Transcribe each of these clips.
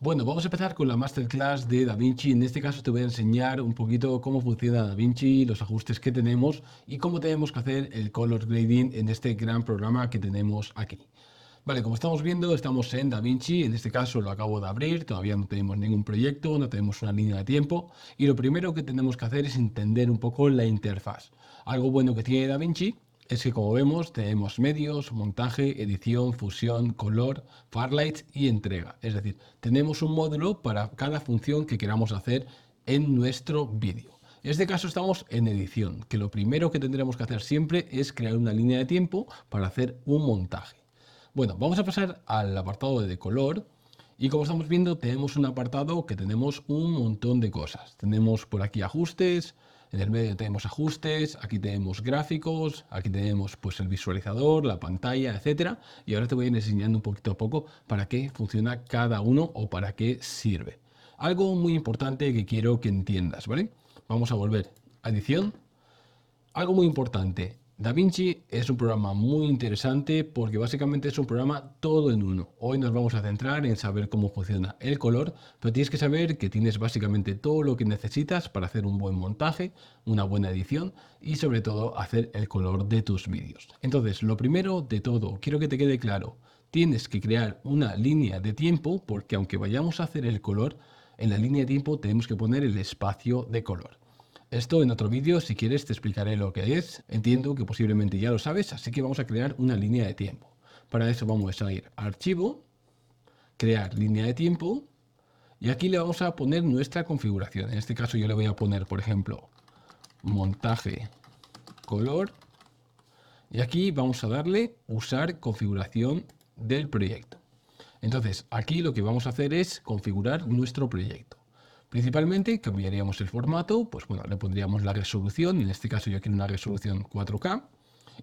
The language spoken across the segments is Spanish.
Bueno, vamos a empezar con la masterclass de DaVinci. En este caso te voy a enseñar un poquito cómo funciona DaVinci, los ajustes que tenemos y cómo tenemos que hacer el color grading en este gran programa que tenemos aquí. Vale, como estamos viendo, estamos en DaVinci. En este caso lo acabo de abrir, todavía no tenemos ningún proyecto, no tenemos una línea de tiempo. Y lo primero que tenemos que hacer es entender un poco la interfaz. Algo bueno que tiene DaVinci es que, como vemos, tenemos medios, montaje, edición, fusión, color, Farlight y entrega. Es decir, tenemos un módulo para cada función que queramos hacer en nuestro vídeo. En este caso estamos en edición, que lo primero que tendremos que hacer siempre es crear una línea de tiempo para hacer un montaje. Bueno, vamos a pasar al apartado de color. Y como estamos viendo, tenemos un apartado que tenemos un montón de cosas. Tenemos por aquí ajustes, en el medio tenemos ajustes, aquí tenemos gráficos, aquí tenemos pues el visualizador, la pantalla, etcétera. Y ahora te voy a ir enseñando un poquito a poco para qué funciona cada uno o para qué sirve. Algo muy importante que quiero que entiendas, ¿vale? Vamos a volver a edición. Algo muy importante, DaVinci es un programa muy interesante porque básicamente es un programa todo en uno. Hoy nos vamos a centrar en saber cómo funciona el color, pero tienes que saber que tienes básicamente todo lo que necesitas para hacer un buen montaje, una buena edición y sobre todo hacer el color de tus vídeos. Entonces, lo primero de todo, quiero que te quede claro, tienes que crear una línea de tiempo porque aunque vayamos a hacer el color, en la línea de tiempo tenemos que poner el espacio de color. Esto en otro vídeo, si quieres, te explicaré lo que es. Entiendo que posiblemente ya lo sabes, así que vamos a crear una línea de tiempo. Para eso vamos a ir a Archivo, Crear línea de tiempo, y aquí le vamos a poner nuestra configuración. En este caso yo le voy a poner, por ejemplo, montaje color, y aquí vamos a darle usar configuración del proyecto. Entonces, aquí lo que vamos a hacer es configurar nuestro proyecto. Principalmente cambiaríamos el formato, pues bueno, le pondríamos la resolución, en este caso yo quiero una resolución 4K,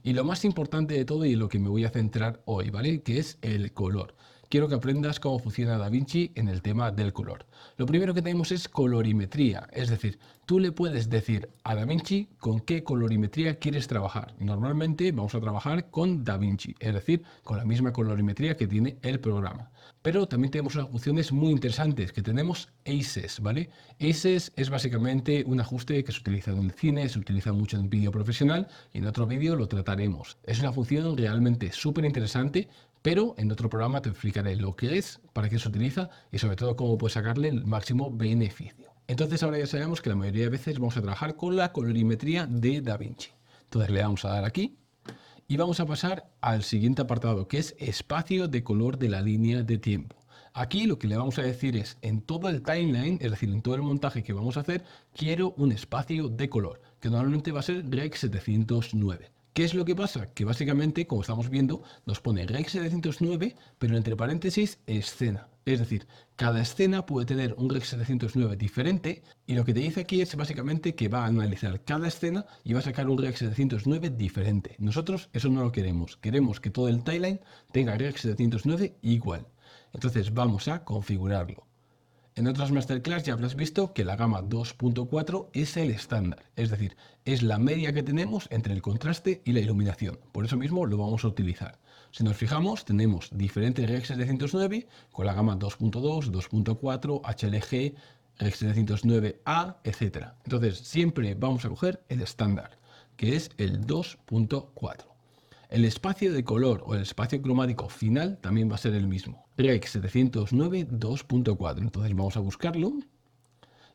y lo más importante de todo y en lo que me voy a centrar hoy, ¿vale? Que es el color. Quiero que aprendas cómo funciona DaVinci en el tema del color. Lo primero que tenemos es colorimetría, es decir, tú le puedes decir a DaVinci con qué colorimetría quieres trabajar. Normalmente vamos a trabajar con DaVinci, es decir, con la misma colorimetría que tiene el programa. Pero también tenemos unas funciones muy interesantes que tenemos ACES, ¿vale? ACES es básicamente un ajuste que se utiliza en el cine, se utiliza mucho en vídeo profesional y en otro vídeo lo trataremos. Es una función realmente súper interesante, pero en otro programa te explicaré lo que es, para qué se utiliza y sobre todo cómo puedes sacarle el máximo beneficio. Entonces ahora ya sabemos que la mayoría de veces vamos a trabajar con la colorimetría de DaVinci. Entonces le vamos a dar aquí y vamos a pasar al siguiente apartado, que es espacio de color de la línea de tiempo. Aquí lo que le vamos a decir es, en todo el timeline, es decir, en todo el montaje que vamos a hacer, quiero un espacio de color, que normalmente va a ser Rec 709. ¿Qué es lo que pasa? Que básicamente, como estamos viendo, nos pone Rec 709, pero entre paréntesis, escena. Es decir, cada escena puede tener un Rec 709 diferente y lo que te dice aquí es básicamente que va a analizar cada escena y va a sacar un Rec 709 diferente. Nosotros eso no lo queremos. Queremos que todo el timeline tenga Rec 709 igual. Entonces vamos a configurarlo. En otras masterclass ya habrás visto que la gama 2.4 es el estándar, es decir, es la media que tenemos entre el contraste y la iluminación. Por eso mismo lo vamos a utilizar. Si nos fijamos, tenemos diferentes Rec 709 con la gama 2.2, 2.4, HLG, Rec 709A, etc. Entonces siempre vamos a coger el estándar, que es el 2.4. El espacio de color o el espacio cromático final también va a ser el mismo. Rec 709 2.4. Entonces vamos a buscarlo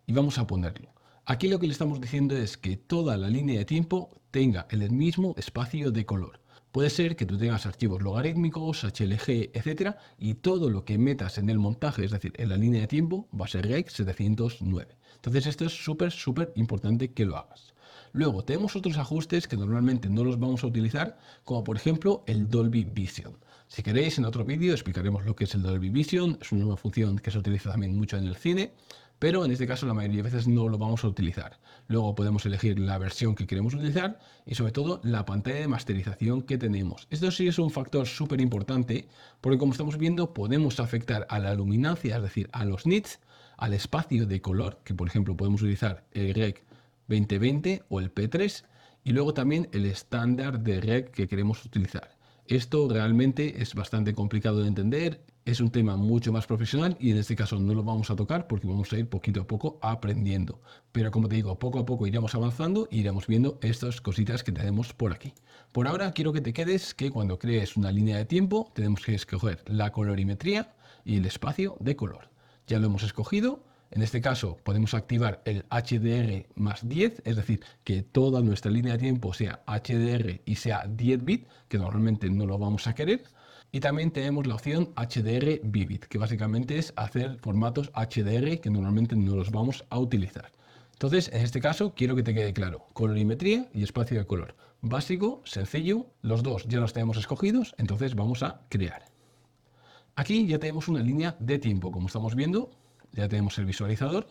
y vamos a ponerlo. Aquí lo que le estamos diciendo es que toda la línea de tiempo tenga el mismo espacio de color. Puede ser que tú tengas archivos logarítmicos, HLG, etcétera, y todo lo que metas en el montaje, es decir, en la línea de tiempo, va a ser Rec 709. Entonces esto es súper importante que lo hagas. Luego tenemos otros ajustes que normalmente no los vamos a utilizar, como por ejemplo el Dolby Vision. Si queréis, en otro vídeo explicaremos lo que es el Dolby Vision. Es una nueva función que se utiliza también mucho en el cine, pero en este caso la mayoría de veces no lo vamos a utilizar. Luego podemos elegir la versión que queremos utilizar y sobre todo la pantalla de masterización que tenemos. Esto sí es un factor súper importante porque, como estamos viendo, podemos afectar a la luminancia, es decir, a los nits, al espacio de color, que por ejemplo podemos utilizar el Rec 2020 o el P3, y luego también el estándar de Rec que queremos utilizar. Esto realmente es bastante complicado de entender, es un tema mucho más profesional y en este caso no lo vamos a tocar porque vamos a ir poquito a poco aprendiendo. Pero como te digo, poco a poco iremos avanzando y iremos viendo estas cositas que tenemos por aquí. Por ahora quiero que te quedes que cuando crees una línea de tiempo tenemos que escoger la colorimetría y el espacio de color. Ya lo hemos escogido. En este caso podemos activar el HDR más 10, es decir, que toda nuestra línea de tiempo sea HDR y sea 10 bits, que normalmente no lo vamos a querer. Y también tenemos la opción HDR Vivid, que básicamente es hacer formatos HDR que normalmente no los vamos a utilizar. Entonces, en este caso, quiero que te quede claro, colorimetría y espacio de color. Básico, sencillo, los dos ya los tenemos escogidos, entonces vamos a crear. Aquí ya tenemos una línea de tiempo, como estamos viendo, ya tenemos el visualizador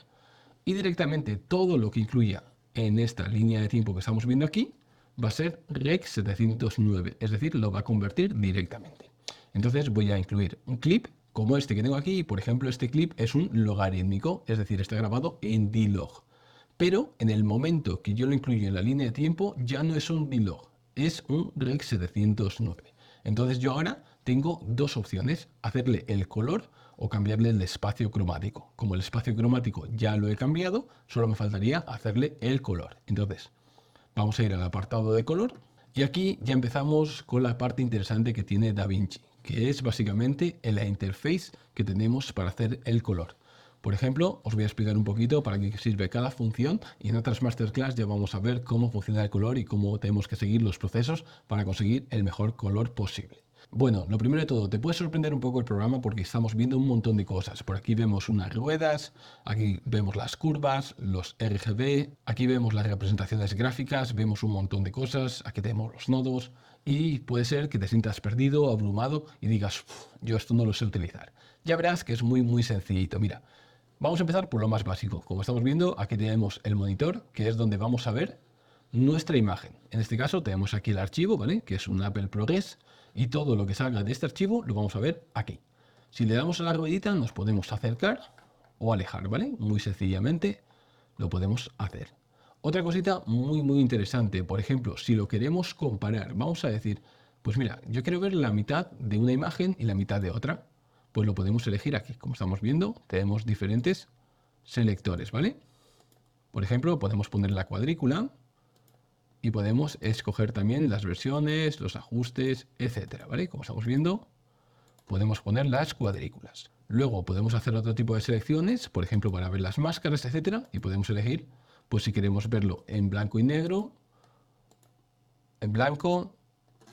y directamente todo lo que incluya en esta línea de tiempo que estamos viendo aquí va a ser Rec 709, es decir, lo va a convertir directamente. Entonces voy a incluir un clip como este que tengo aquí. Por ejemplo, este clip es un logarítmico, es decir, está grabado en D-Log. Pero en el momento que yo lo incluyo en la línea de tiempo, ya no es un D-Log, es un Rec 709. Entonces yo ahora tengo dos opciones, hacerle el color o cambiarle el espacio cromático. Como el espacio cromático ya lo he cambiado, solo me faltaría hacerle el color. Entonces, vamos a ir al apartado de color y aquí ya empezamos con la parte interesante que tiene DaVinci, que es básicamente la interface que tenemos para hacer el color. Por ejemplo, os voy a explicar un poquito para qué sirve cada función y en otras masterclass ya vamos a ver cómo funciona el color y cómo tenemos que seguir los procesos para conseguir el mejor color posible. Bueno, lo primero de todo, te puede sorprender un poco el programa porque estamos viendo un montón de cosas. Por aquí vemos unas ruedas, aquí vemos las curvas, los RGB, aquí vemos las representaciones gráficas, vemos un montón de cosas, aquí tenemos los nodos y puede ser que te sientas perdido, abrumado y digas, yo esto no lo sé utilizar. Ya verás que es muy sencillito. Mira, vamos a empezar por lo más básico. Como estamos viendo, aquí tenemos el monitor, que es donde vamos a ver nuestra imagen. En este caso tenemos aquí el archivo, ¿vale? Que es un Apple ProRes y todo lo que salga de este archivo lo vamos a ver aquí. Si le damos a la ruedita nos podemos acercar o alejar, ¿vale? Muy sencillamente lo podemos hacer. Otra cosita muy interesante, por ejemplo, si lo queremos comparar, vamos a decir, pues mira, yo quiero ver la mitad de una imagen y la mitad de otra, pues lo podemos elegir aquí. Como estamos viendo, tenemos diferentes selectores, ¿vale? Por ejemplo, podemos poner la cuadrícula y podemos escoger también las versiones, los ajustes, etcétera, ¿vale? Como estamos viendo, podemos poner las cuadrículas. Luego podemos hacer otro tipo de selecciones, por ejemplo, para ver las máscaras, etcétera, y podemos elegir, pues si queremos verlo en blanco y negro, en blanco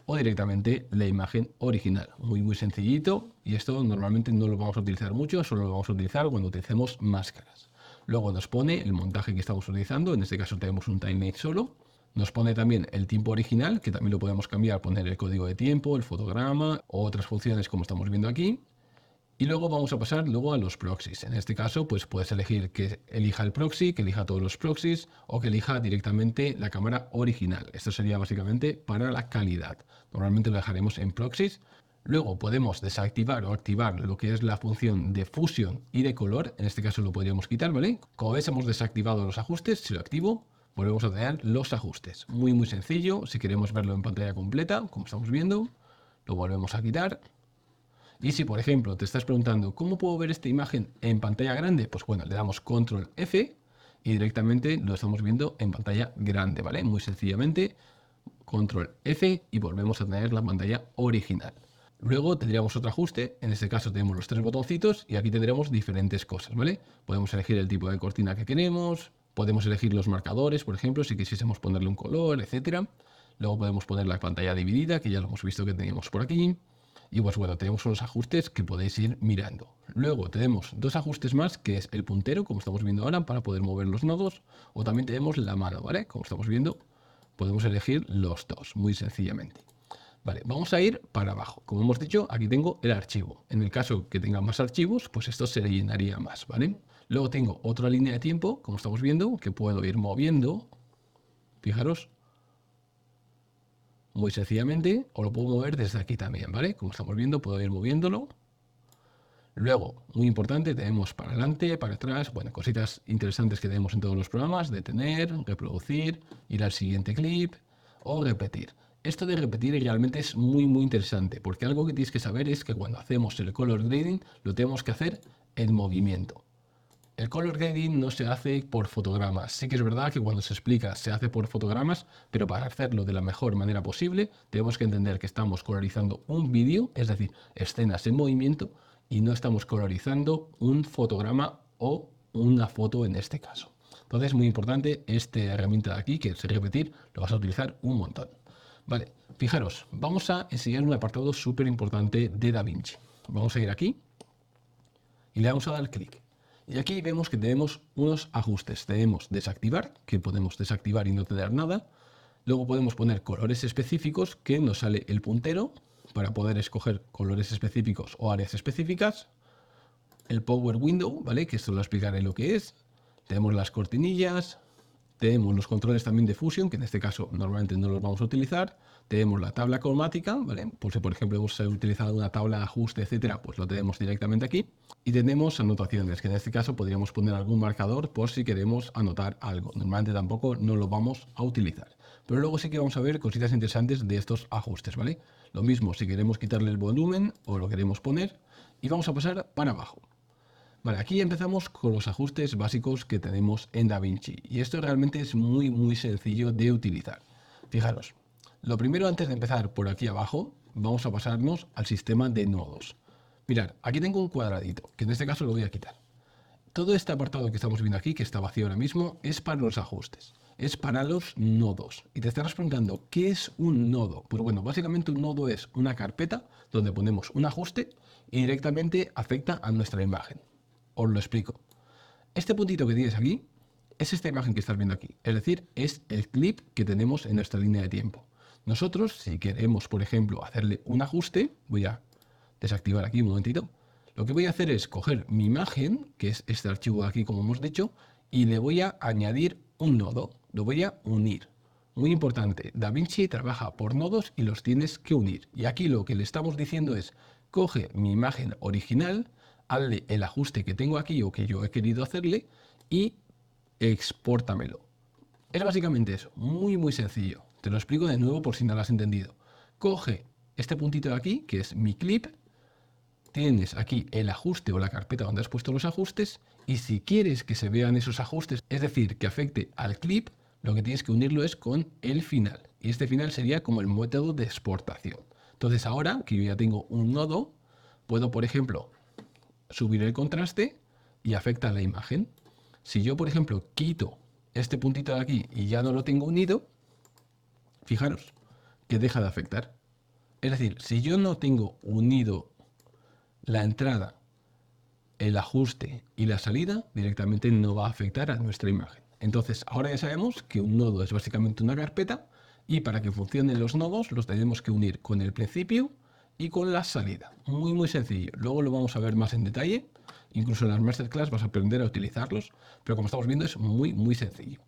o directamente la imagen original. Muy sencillito, y esto normalmente no lo vamos a utilizar mucho, solo lo vamos a utilizar cuando utilicemos máscaras. Luego nos pone el montaje que estamos utilizando, en este caso tenemos un timelapse solo. Nos pone también el tiempo original, que también lo podemos cambiar, poner el código de tiempo, el fotograma o otras funciones como estamos viendo aquí. Y luego vamos a pasar luego a los proxies. En este caso, pues puedes elegir que elija el proxy, que elija todos los proxies o que elija directamente la cámara original. Esto sería básicamente para la calidad. Normalmente lo dejaremos en proxies. Luego podemos desactivar o activar lo que es la función de fusión y de color. En este caso lo podríamos quitar, ¿vale? Como ves, hemos desactivado los ajustes. Si lo activo, volvemos a tener los ajustes. Muy sencillo. Si queremos verlo en pantalla completa, como estamos viendo, lo volvemos a quitar. Y si, por ejemplo, te estás preguntando ¿cómo puedo ver esta imagen en pantalla grande? Pues bueno, le damos Control F y directamente lo estamos viendo en pantalla grande, ¿vale? Muy sencillamente, Control F y volvemos a tener la pantalla original. Luego tendríamos otro ajuste, en este caso tenemos los tres botoncitos y aquí tendremos diferentes cosas, ¿vale? Podemos elegir el tipo de cortina que queremos, podemos elegir los marcadores, por ejemplo, si quisiésemos ponerle un color, etcétera. Luego podemos poner la pantalla dividida, que ya lo hemos visto que teníamos por aquí. Y pues bueno, tenemos unos ajustes que podéis ir mirando. Luego tenemos dos ajustes más, que es el puntero, como estamos viendo ahora, para poder mover los nodos. O también tenemos la mano, ¿vale? Como estamos viendo, podemos elegir los dos, muy sencillamente. Vale, vamos a ir para abajo. Como hemos dicho, aquí tengo el archivo. En el caso que tenga más archivos, pues esto se llenaría más, ¿vale? Luego tengo otra línea de tiempo, como estamos viendo, que puedo ir moviendo. Fijaros. Muy sencillamente, o lo puedo mover desde aquí también, ¿vale? Como estamos viendo, puedo ir moviéndolo. Luego, muy importante, tenemos para adelante, para atrás, bueno, cositas interesantes que tenemos en todos los programas, detener, reproducir, ir al siguiente clip o repetir. Esto de repetir realmente es muy interesante, porque algo que tienes que saber es que cuando hacemos el color grading lo tenemos que hacer en movimiento. El color grading no se hace por fotogramas. Sí que es verdad que cuando se explica se hace por fotogramas, pero para hacerlo de la mejor manera posible tenemos que entender que estamos colorizando un vídeo, es decir, escenas en movimiento, y no estamos colorizando un fotograma o una foto en este caso. Entonces es muy importante esta herramienta de aquí, que es repetir, lo vas a utilizar un montón. Vale, fijaros, vamos a enseñar un apartado súper importante de DaVinci. Vamos a ir aquí y le vamos a dar clic. Y aquí vemos que tenemos unos ajustes. Tenemos desactivar, que podemos desactivar y no tener nada. Luego podemos poner colores específicos, que nos sale el puntero para poder escoger colores específicos o áreas específicas. El Power Window, ¿vale? Que esto lo explicaré lo que es. Tenemos las cortinillas. Tenemos los controles también de Fusion, que en este caso normalmente no los vamos a utilizar. Tenemos la tabla cromática, ¿vale? Por si por ejemplo hemos utilizado una tabla de ajuste, etcétera, pues lo tenemos directamente aquí. Y tenemos anotaciones, que en este caso podríamos poner algún marcador por si queremos anotar algo. Normalmente tampoco no lo vamos a utilizar. Pero luego sí que vamos a ver cositas interesantes de estos ajustes, ¿vale? Lo mismo si queremos quitarle el volumen o lo queremos poner. Y vamos a pasar para abajo. Vale, aquí empezamos con los ajustes básicos que tenemos en DaVinci y esto realmente es muy sencillo de utilizar. Fijaros, lo primero antes de empezar por aquí abajo, vamos a pasarnos al sistema de nodos. Mirad, aquí tengo un cuadradito, que en este caso lo voy a quitar. Todo este apartado que estamos viendo aquí, que está vacío ahora mismo, es para los ajustes, es para los nodos. Y te estarás preguntando, ¿qué es un nodo? Pues bueno, básicamente un nodo es una carpeta donde ponemos un ajuste y directamente afecta a nuestra imagen. Os lo explico. Este puntito que tienes aquí es esta imagen que estás viendo aquí. Es decir, es el clip que tenemos en nuestra línea de tiempo. Nosotros, si queremos, por ejemplo, hacerle un ajuste, voy a desactivar aquí un momentito. Lo que voy a hacer es coger mi imagen, que es este archivo de aquí, como hemos dicho, y le voy a añadir un nodo. Lo voy a unir. Muy importante, DaVinci trabaja por nodos y los tienes que unir. Y aquí lo que le estamos diciendo es, coge mi imagen original, hazle el ajuste que tengo aquí o que yo he querido hacerle y expórtamelo. Es básicamente eso, muy sencillo. Te lo explico de nuevo por si no lo has entendido. Coge este puntito de aquí, que es mi clip, tienes aquí el ajuste o la carpeta donde has puesto los ajustes y si quieres que se vean esos ajustes, es decir, que afecte al clip, lo que tienes que unirlo es con el final. Y este final sería como el método de exportación. Entonces ahora que yo ya tengo un nodo, puedo, por ejemplo, subir el contraste y afecta a la imagen. Si yo, por ejemplo, quito este puntito de aquí y ya no lo tengo unido, fijaros que deja de afectar. Es decir, si yo no tengo unido la entrada, el ajuste y la salida, directamente no va a afectar a nuestra imagen. Entonces, ahora ya sabemos que un nodo es básicamente una carpeta y para que funcionen los nodos los tenemos que unir con el principio y con la salida. Muy sencillo. Luego lo vamos a ver más en detalle. Incluso en las masterclass vas a aprender a utilizarlos, pero como estamos viendo es muy sencillo.